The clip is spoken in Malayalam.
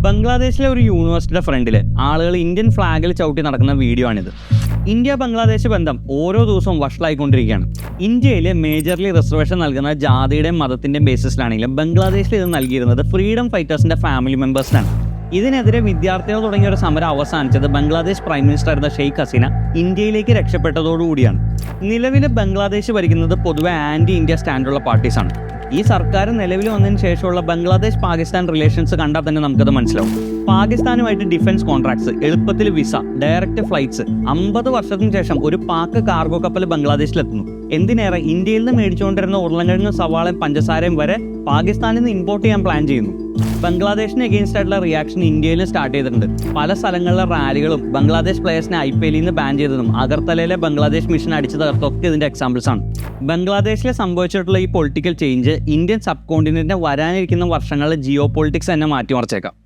ബംഗ്ലാദേശിലെ ഒരു യൂണിവേഴ്സിറ്റിയുടെ ഫ്രണ്ടിൽ ആളുകൾ ഇന്ത്യൻ ഫ്ലാഗിൽ ചവിട്ടി നടക്കുന്ന വീഡിയോ ആണിത്. ഇന്ത്യ ബംഗ്ലാദേശ് ബന്ധം ഓരോ ദിവസവും വഷളായിക്കൊണ്ടിരിക്കുകയാണ്. ഇന്ത്യയിൽ മേജർലി റിസർവേഷൻ നൽകുന്ന ജാതിയുടെയും മതത്തിൻ്റെയും ബേസിസിലാണെങ്കിലും ബംഗ്ലാദേശിൽ ഇത് നൽകിയിരുന്നത് ഫ്രീഡം ഫൈറ്റേഴ്സിൻ്റെ ഫാമിലി മെമ്പേഴ്സിനാണ്. ഇതിനെതിരെ വിദ്യാർത്ഥികൾ തുടങ്ങിയ ഒരു സമരം അവസാനിച്ചത് ബംഗ്ലാദേശ് പ്രൈം മിനിസ്റ്റർ ആയിരുന്ന ഷെയ്ഖ് ഹസീന ഇന്ത്യയിലേക്ക് രക്ഷപ്പെട്ടതോടുകൂടിയാണ്. നിലവിൽ ബംഗ്ലാദേശ് ഭരിക്കുന്നത് പൊതുവെ ആൻറ്റി ഇന്ത്യ സ്റ്റാൻഡുള്ള പാർട്ടീസാണ്. ഈ സർക്കാർ നിലവിൽ വന്നതിന് ശേഷമുള്ള ബംഗ്ലാദേശ് പാകിസ്ഥാൻ റിലേഷൻസ് കണ്ടാൽ തന്നെ നമുക്കത് മനസ്സിലാവും. പാകിസ്ഥാനുമായിട്ട് ഡിഫൻസ് കോൺട്രാക്ട്സ്, എളുപ്പത്തിൽ വിസ, ഡയറക്റ്റ് ഫ്ലൈറ്റ്സ്, 50 വർഷത്തിന് ശേഷം ഒരു പാക് കാർഗോ കപ്പൽ ബംഗ്ലാദേശിലെത്തുന്നു. എന്തിനേറെ ഇന്ത്യയിൽ നിന്ന് മേടിച്ചുകൊണ്ടിരുന്ന ഉരുളക്കിഴങ്ങും സവാളയും പഞ്ചസാരയും വരെ പാകിസ്ഥാനിൽ നിന്ന് ഇമ്പോർട്ട് ചെയ്യാൻ പ്ലാൻ ചെയ്യുന്നു. ബംഗ്ലാദേശിന് എഗെയിൻസ്റ്റ് ആയിട്ടുള്ള റിയാക്ഷൻ ഇന്ത്യയിലും സ്റ്റാർട്ട് ചെയ്തിട്ടുണ്ട്. പല സ്ഥലങ്ങളിലെ റാലികളും ബംഗ്ലാദേശ് പ്ലേയേഴ്സിനെ IPL നിന്ന് ബാൻ ചെയ്തതും അഗർത്തലയിലെ ബംഗ്ലാദേശ് മിഷൻ അടിച്ചു തകർത്തൊക്കെ ഇതിന്റെ എക്സാമ്പിൾസ് ആണ്. ബംഗ്ലാദേശിൽ സംഭവിച്ചിട്ടുള്ള ഈ പൊളിറ്റിക്കൽ ചേഞ്ച് ഇന്ത്യൻ സബ് കോണ്ടിനെന്റിനെ വരാനിരിക്കുന്ന വർഷങ്ങളിൽ ജിയോ പൊളിറ്റിക്സ് തന്നെ മാറ്റിമറിച്ചേക്കാം.